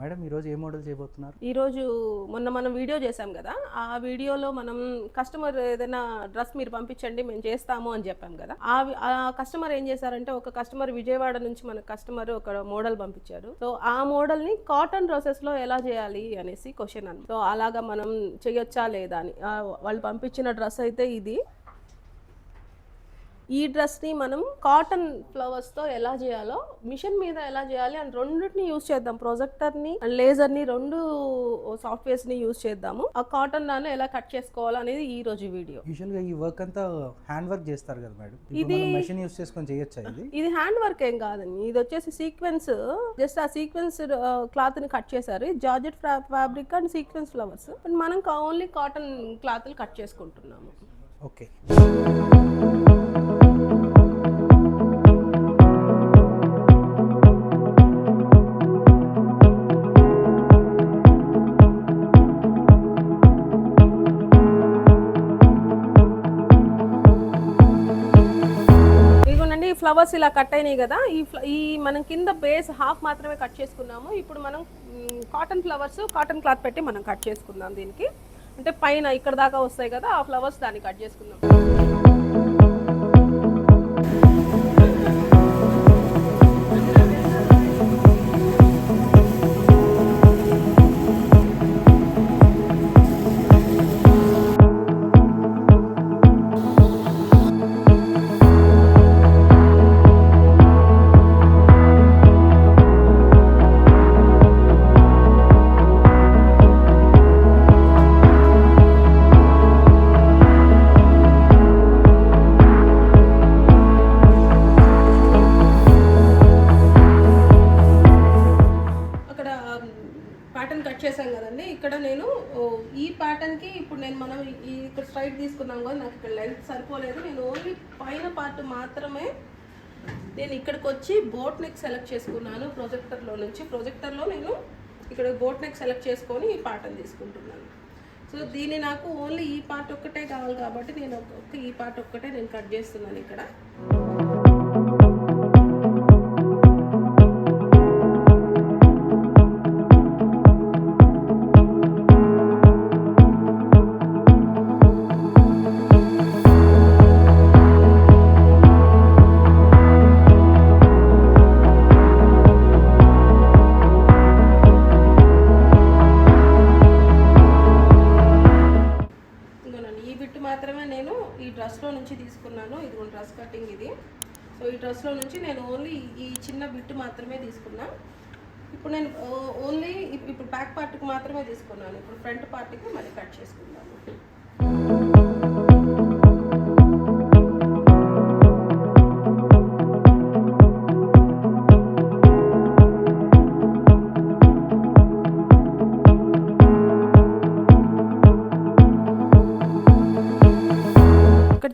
Madam ఈరోజు ఏ model చేయబోతున్నారు? ఈరోజు మనం వీడియో చేసాం కదా, ఆ వీడియోలో మనం కస్టమర్ ఏదైనా డ్రెస్ మీరు పంపించండి మేము చేస్తాము అని చెప్పాం కదా. ఆ కస్టమర్ ఏం చేశారంటే, ఒక కస్టమర్ విజయవాడ నుంచి మన కస్టమర్ ఒక మోడల్ పంపించారు. సో ఆ మోడల్ని కాటన్ డ్రెస్సెస్లో ఎలా చేయాలి అనేసి క్వశ్చన్ అన్న. సో అలాగా మనం చేయొచ్చా లేదా అని. వాళ్ళు పంపించిన డ్రెస్ అయితే ఇది. ఈ డ్రెస్ని మనం కాటన్ ఫ్లవర్స్తో ఎలా చేయాలో, మిషన్ మీద ఎలా చేయాలి అని రెండింటిని యూజ్ చేద్దాం. ప్రొజెక్టర్ని అండ్ లేజర్ని, రెండు సాఫ్ట్వేర్స్ని యూజ్ చేద్దాము. ఆ కాటన్ దాన్ని ఎలా కట్ చేసుకోవాలి అనేది ఈ రోజు వీడియో. యూజువల్గా ఈ వర్క్ అంతా హ్యాండ్ వర్క్ చేస్తారు కదా మేడం, ఇది మెషిన్ యూజ్ చేసుకొని చేయొచ్చా? ఇది హ్యాండ్ వర్క్ ఏం కాదండి, ఇది వచ్చేసి సీక్వెన్స్. జస్ట్ ఆ సీక్వెన్స్ క్లాత్ని కట్ చేశారు. Georgette fabric and sequence flowers. మనం ఓన్లీ కాటన్ క్లాత్లు కట్ చేసుకుంటున్నాము. ఓకే. ఫ్లవర్స్ ఇలా కట్ అయినాయి కదా, ఈ మనం కింద బేస్ హాఫ్ మాత్రమే కట్ చేసుకున్నాము. ఇప్పుడు మనం కాటన్ ఫ్లవర్స్ కాటన్ క్లాత్ పెట్టి మనం కట్ చేసుకుందాం. దీనికి అంటే పైన ఇక్కడ దాకా వస్తాయి కదా, ఆ ఫ్లవర్స్ దాన్ని కట్ చేసుకుందాం. చేసాం కదండి. ఇక్కడ నేను ఈ ప్యాటర్న్కి ఇప్పుడు మనం ఇక్కడ స్ట్రైట్ తీసుకున్నాం కదా, నాకు ఇక్కడ లెంత్ సరిపోలేదు. నేను ఓన్లీ పైన పార్ట్ మాత్రమే నేను ఇక్కడికి వచ్చి బోట్ నెక్ సెలెక్ట్ చేసుకున్నాను. ప్రొజెక్టర్లో నేను ఇక్కడ బోట్ నెక్ సెలెక్ట్ చేసుకొని ఈ ప్యాటర్న్ తీసుకుంటున్నాను. సో దీన్ని నాకు ఓన్లీ ఈ పార్ట్ ఒక్కటే కావాలి కాబట్టి నేను ఈ పార్ట్ ఒక్కటే నేను కట్ చేస్తున్నాను ఇక్కడ. మాత్రమే నేను ఈ డ్రెస్లో నుంచి తీసుకున్నాను. ఇది డ్రెస్ కటింగ్ ఇది. సో ఈ డ్రెస్లో నుంచి నేను ఓన్లీ ఈ చిన్న బిట్ మాత్రమే తీసుకున్నా. ఇప్పుడు నేను ఓన్లీ ఇప్పుడు బ్యాక్ పార్ట్కి మాత్రమే తీసుకున్నాను. ఇప్పుడు ఫ్రంట్ పార్ట్కి మళ్ళీ కట్ చేసుకున్నాను.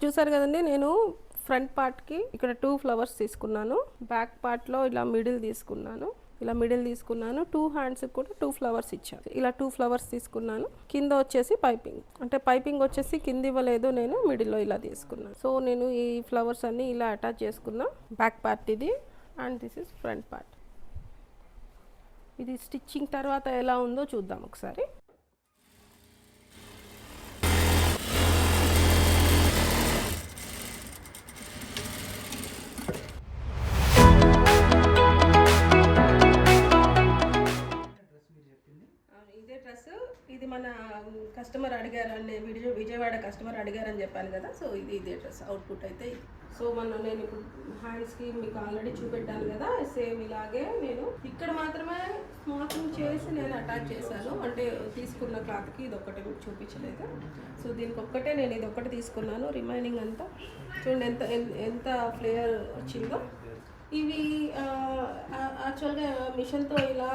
చూసారు కదండి, నేను ఫ్రంట్ పార్ట్కి ఇక్కడ 2 ఫ్లవర్స్ తీసుకున్నాను. బ్యాక్ పార్ట్లో ఇలా మిడిల్ తీసుకున్నాను. 2 హ్యాండ్స్కి కూడా 2 ఫ్లవర్స్ ఇచ్చాను. ఇలా 2 ఫ్లవర్స్ తీసుకున్నాను. కింద వచ్చేసి పైపింగ్, అంటే పైపింగ్ వచ్చేసి కింద ఇవ్వలేదు, నేను మిడిల్లో ఇలా తీసుకున్నాను. సో నేను ఈ ఫ్లవర్స్ అన్ని ఇలా అటాచ్ చేసుకున్నా. బ్యాక్ పార్ట్ ఇది and this is front part. ఇది స్టిచ్చింగ్ తర్వాత ఎలా ఉందో చూద్దాం ఒకసారి. ఇది మన కస్టమర్ అడిగారండి, విజయవాడ కస్టమర్ అడిగారని చెప్పాను కదా. సో ఇదే డ్రెస్ అవుట్పుట్ అయితే. సో నేను ఇప్పుడు హ్యాండ్స్కి మీకు ఆల్రెడీ చూపెట్టాను కదా, సేమ్ ఇలాగే నేను ఇక్కడ మాత్రమే స్మార్టింగ్ చేసి నేను అటాచ్ చేశాను. అంటే తీసుకున్న క్లాత్కి ఇది ఒక్కటే మీకు చూపించలేదు. సో దీనికి ఒక్కటే నేను ఇది ఒక్కటి తీసుకున్నాను. రిమైనింగ్ అంతా చూడండి ఎంత ఫ్లేయర్ వచ్చిందో. ఇవి యాక్చువల్గా మిషన్తో ఇలా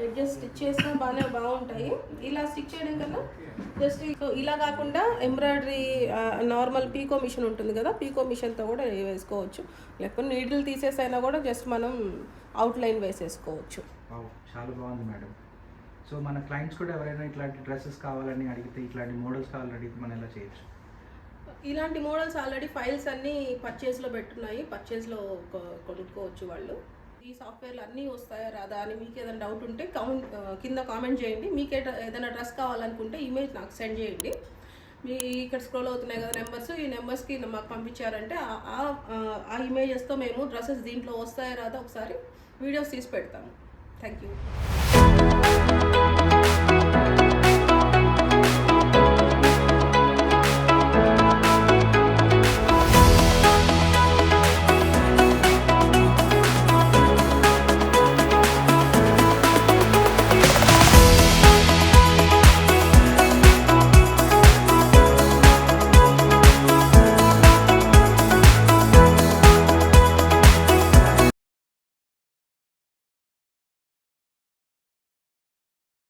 అడ్జస్ట్ స్టిచ్ చేసినా బాగుంటాయి. ఇలా స్టిచ్ చేయడం కన్నా జస్ట్ ఇలా కాకుండా ఎంబ్రాయిడరీ నార్మల్ పీకో మిషన్ ఉంటుంది కదా, పీకో మిషన్తో కూడా వేసుకోవచ్చు. లేకపోతే నీడిల్ తీసేసైనా కూడా జస్ట్ మనం అవుట్లైన్ వేసేసుకోవచ్చు. చాలా బాగుంది మేడం. సో మన క్లయింట్స్ కూడా ఎవరైనా ఇట్లాంటి డ్రెస్సెస్ కావాలని అడిగితే, ఇట్లాంటి మోడల్స్ కావాలని అడిగితే మనం ఎలా చేయొచ్చు? ఇలాంటి మోడల్స్ ఆల్రెడీ ఫైల్స్ అన్నీ పర్చేస్లో పెట్టున్నాయి, పర్చేస్లో కొనుక్కోవచ్చు వాళ్ళు. ఈ సాఫ్ట్వేర్లు అన్నీ వస్తాయా రాదా అని మీకు ఏదైనా డౌట్ ఉంటే కింద కామెంట్ చేయండి. మీకు ఏదైనా డ్రెస్ కావాలనుకుంటే ఇమేజ్ నాకు సెండ్ చేయండి. మీ ఇక్కడ స్క్రోల్ అవుతున్నాయి కదా నెంబర్స్, ఈ నెంబర్స్కి మాకు పంపించారంటే ఆ ఇమేజెస్తో మేము డ్రెస్సెస్ దీంట్లో వస్తాయా రాదా ఒకసారి వీడియోస్ తీసి పెడతాము. Thank you.